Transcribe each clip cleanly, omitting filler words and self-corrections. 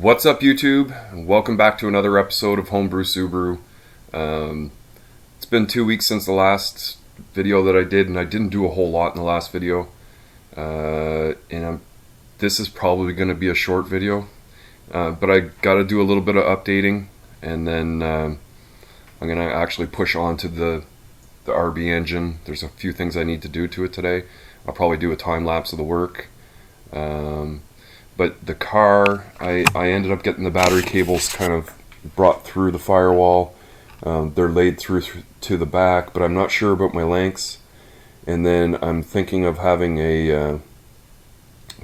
What's up, YouTube? Welcome back to another episode of Homebrew Subaru. It's been 2 weeks since the last video that I did, and I didn't do a whole lot in the last video. This is probably going to be a short video, but I got to do a little bit of updating, and then I'm going to actually push on to the RB engine. There's a few things I need to do to it today. I'll probably do a time lapse of the work. But the car, I ended up getting the battery cables kind of brought through the firewall. They're laid through to the back, but I'm not sure about my lengths. And then I'm thinking of having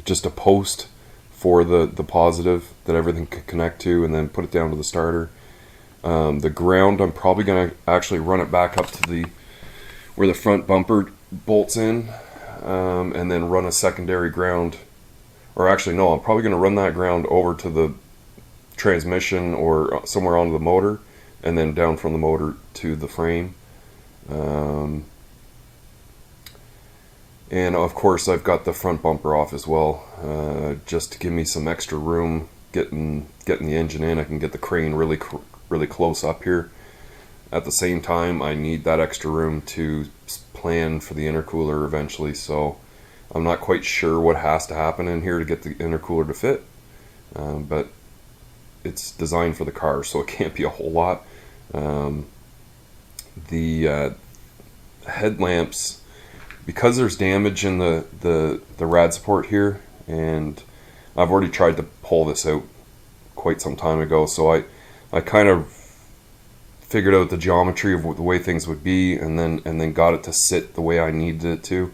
just a post for the positive that everything can connect to, and then put it down to the starter. The ground, I'm probably going to actually run it back up to where the front bumper bolts in, and then run a secondary ground. Or actually, no, I'm probably going to run that ground over to the transmission or somewhere onto the motor, and then down from the motor to the frame. And of course, I've got the front bumper off as well, just to give me some extra room getting the engine in. I can get the crane really close up here. At the same time, I need that extra room to plan for the intercooler eventually, so I'm not quite sure what has to happen in here to get the intercooler to fit, but it's designed for the car, so it can't be a whole lot. The headlamps, because there's damage in the rad support here, and I've already tried to pull this out quite some time ago, so I kind of figured out the geometry of the way things would be, and then got it to sit the way I needed it to.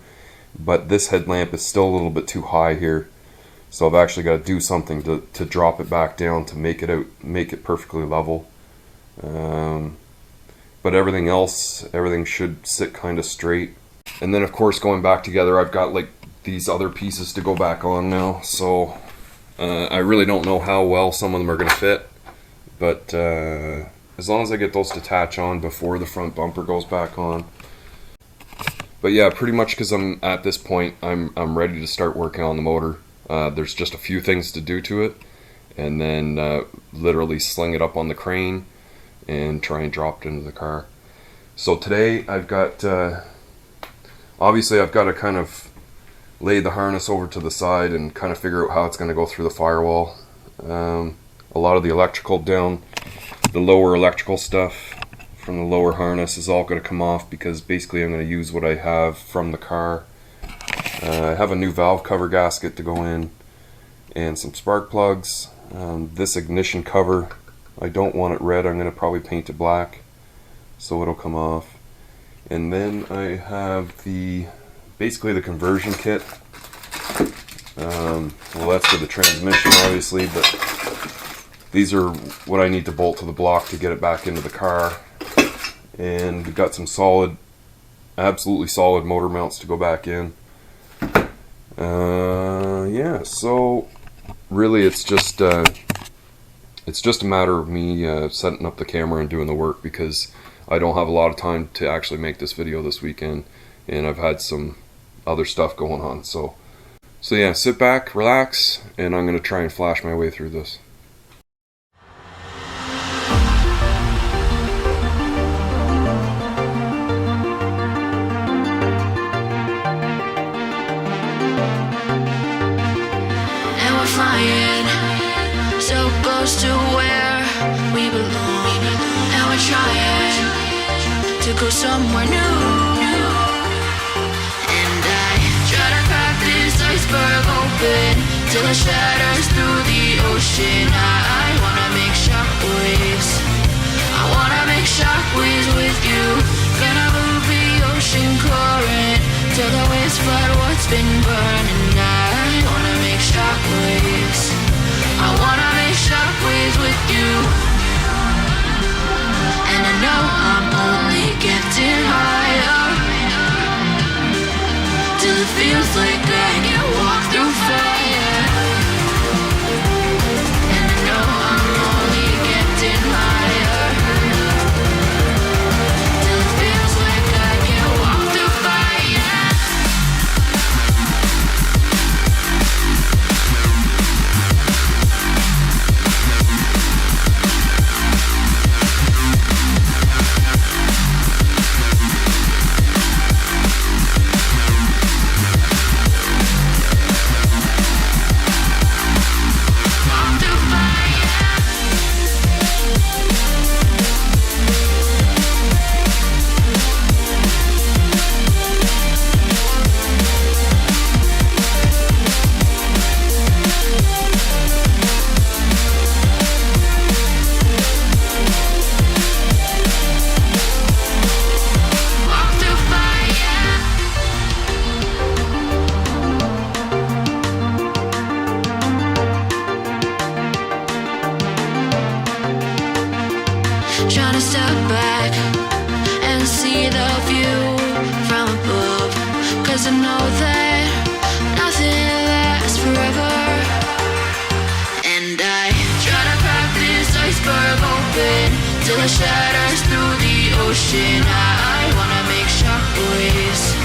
But this headlamp is still a little bit too high here, so I've actually got to do something to drop it back down to make it perfectly level. But everything should sit kind of straight. And then of course, going back together, I've got like these other pieces to go back on now, so I really don't know how well some of them are going to fit, but as long as I get those to attach on before the front bumper goes back on. But yeah, pretty much because I'm at this point, I'm ready to start working on the motor. There's just a few things to do to it, and then literally sling it up on the crane and try and drop it into the car. So today I've got, obviously I've got to kind of lay the harness over to the side and kind of figure out how it's going to go through the firewall. A lot of the electrical down, the lower electrical stuff from the lower harness is all going to come off, because basically I'm going to use what I have from the car. I have a new valve cover gasket to go in, and some spark plugs. This ignition cover, I don't want it red. I'm going to probably paint it black so it'll come off. And then I have basically the conversion kit. Well, that's for the transmission obviously, but these are what I need to bolt to the block to get it back into the car. And we've got some absolutely solid motor mounts to go back in. Yeah, so really it's just a matter of me setting up the camera and doing the work, because I don't have a lot of time to actually make this video this weekend, and I've had some other stuff going on. So yeah, sit back, relax, and I'm going to try and flash my way through this. So close to where we belong, and we're trying to go somewhere new. And I try to crack this iceberg open till it shatters through the ocean. I wanna make shockwaves. I wanna make shockwaves with you. Gonna move the ocean current till the waves flood what's been burning. I wanna make shockwaves. I wanna make shockwaves with you. And I know I'm only getting higher, till it feels like I can walk through fire. And I know I'm only getting higher, till it feels like I can walk through fire. it shatters through the ocean. I wanna make shockwaves.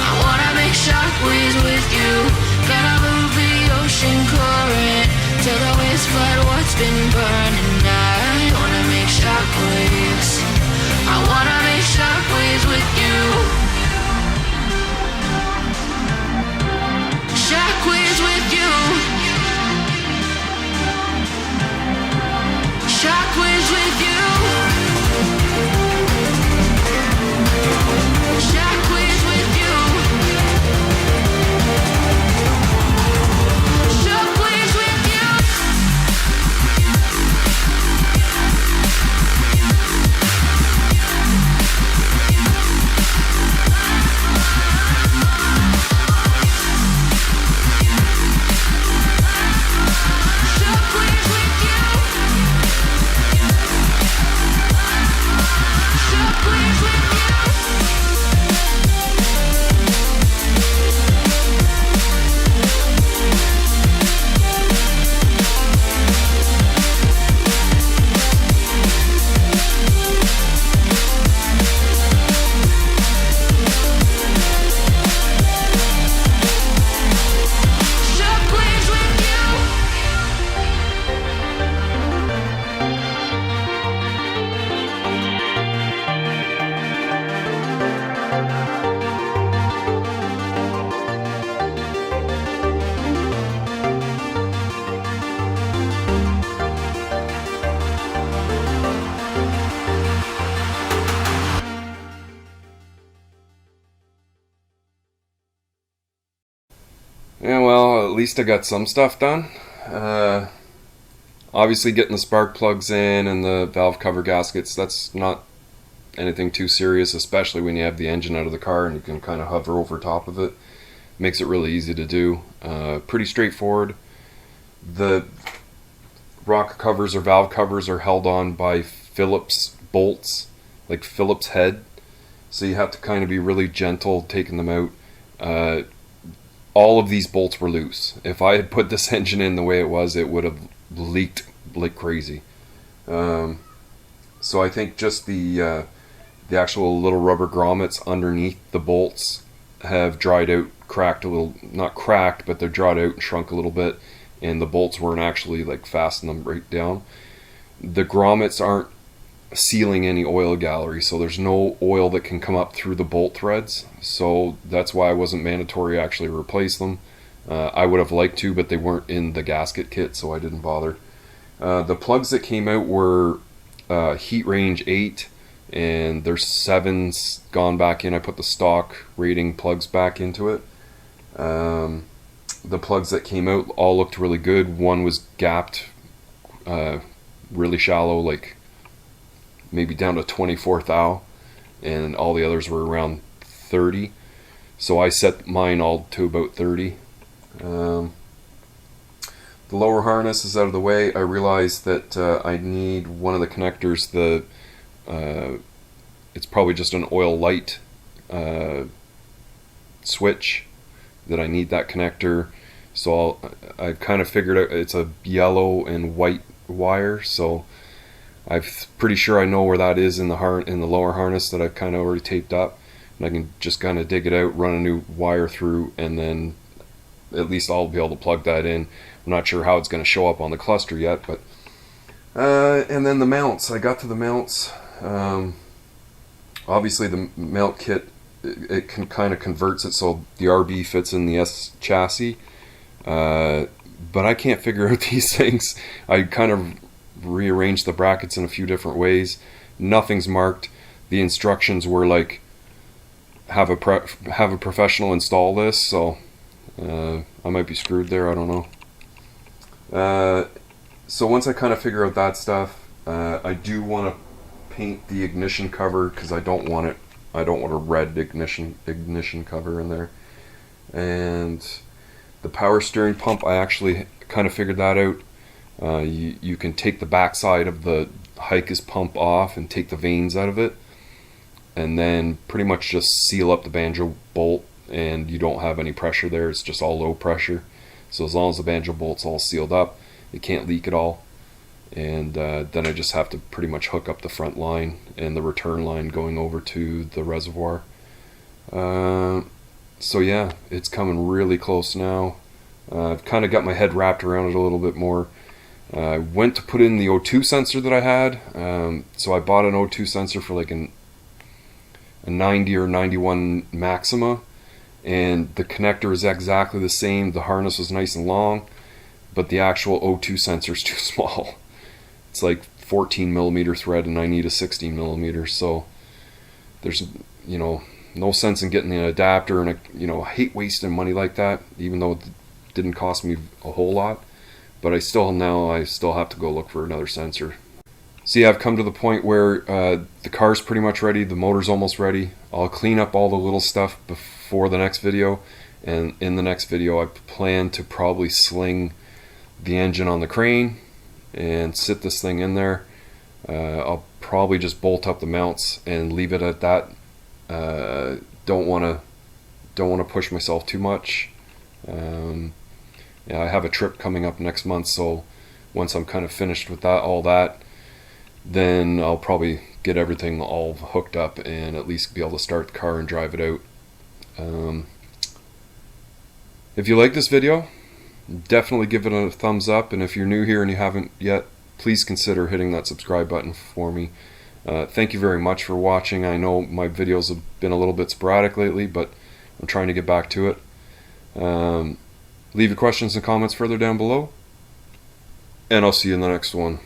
I wanna make shockwaves with you. Gonna move the ocean current till the waves flood what's been burning. I wanna make shockwaves. I wanna make shockwaves with you. Shockwaves with you. Shockwaves with you. Shockwaves with you. Shockwaves with you. Shockwaves with you. Shockwaves with you. Shockwaves with you. Yeah, well, at least I got some stuff done. Obviously getting the spark plugs in and the valve cover gaskets, that's not anything too serious, especially when you have the engine out of the car and you can kind of hover over top of it. Makes it really easy to do. Pretty straightforward. The rocker covers or valve covers are held on by Phillips bolts, like Phillips head. So you have to kind of be really gentle taking them out. All of these bolts were loose. If I had put this engine in the way it was, it would have leaked like crazy. So I think just the actual little rubber grommets underneath the bolts have dried out, cracked a little, not cracked, but they're dried out and shrunk a little bit, and the bolts weren't actually like fastened them right down. The grommets aren't sealing any oil gallery, so there's no oil that can come up through the bolt threads, so that's why it wasn't mandatory to actually replace them. I would have liked to, but they weren't in the gasket kit, so I didn't bother. The plugs that came out were heat range 8, and there's 7s gone back in. I put the stock rating plugs back into it. The plugs that came out all looked really good. One was gapped really shallow, like maybe down to 24 thou, and all the others were around 30, so I set mine all to about 30. The lower harness is out of the way. I realized that I need one of the connectors. It's probably just an oil light switch that I need that connector, so I kind of figured out it's a yellow and white wire, so I'm pretty sure I know where that is in the lower harness that I've kind of already taped up, and I can just kind of dig it out, run a new wire through, and then at least I'll be able to plug that in. I'm not sure how it's going to show up on the cluster yet, but and then the mounts. I got to the mounts. Obviously the mount kit, it can kind of converts it so the RB fits in the S chassis, but I can't figure out these things. I kind of rearranged the brackets in a few different ways. Nothing's marked. The instructions were like, have a professional install this, so I might be screwed there, I don't know. So once I kind of figure out that stuff, I do want to paint the ignition cover, because I don't want a red ignition cover in there. And the power steering pump, I actually kind of figured that out. You can take the backside of the Hikes pump off and take the vanes out of it, and then pretty much just seal up the banjo bolt, and you don't have any pressure there. It's just all low pressure. So as long as the banjo bolt's all sealed up, it can't leak at all. and then I just have to pretty much hook up the front line and the return line going over to the reservoir. So yeah, it's coming really close now. I've kind of got my head wrapped around it a little bit more. I went to put in the O2 sensor that I had, so I bought an O2 sensor for like a 90 or 91 Maxima, and the connector is exactly the same. The harness was nice and long, but the actual O2 sensor is too small. It's like 14 millimeter thread, and I need a 16 millimeter. So there's, you know, no sense in getting an adapter, and I hate wasting money like that, even though it didn't cost me a whole lot. But I still have to go look for another sensor. See, I've come to the point where the car's pretty much ready, the motor's almost ready. I'll clean up all the little stuff before the next video, and in the next video I plan to probably sling the engine on the crane and sit this thing in there. I'll probably just bolt up the mounts and leave it at that. Don't want to push myself too much. Yeah, I have a trip coming up next month, so once I'm kind of finished with all that, then I'll probably get everything all hooked up and at least be able to start the car and drive it out. If you like this video, definitely give it a thumbs up, and if you're new here and you haven't yet, please consider hitting that subscribe button for me. Thank you very much for watching. I know my videos have been a little bit sporadic lately, but I'm trying to get back to it. Leave your questions and comments further down below, and I'll see you in the next one.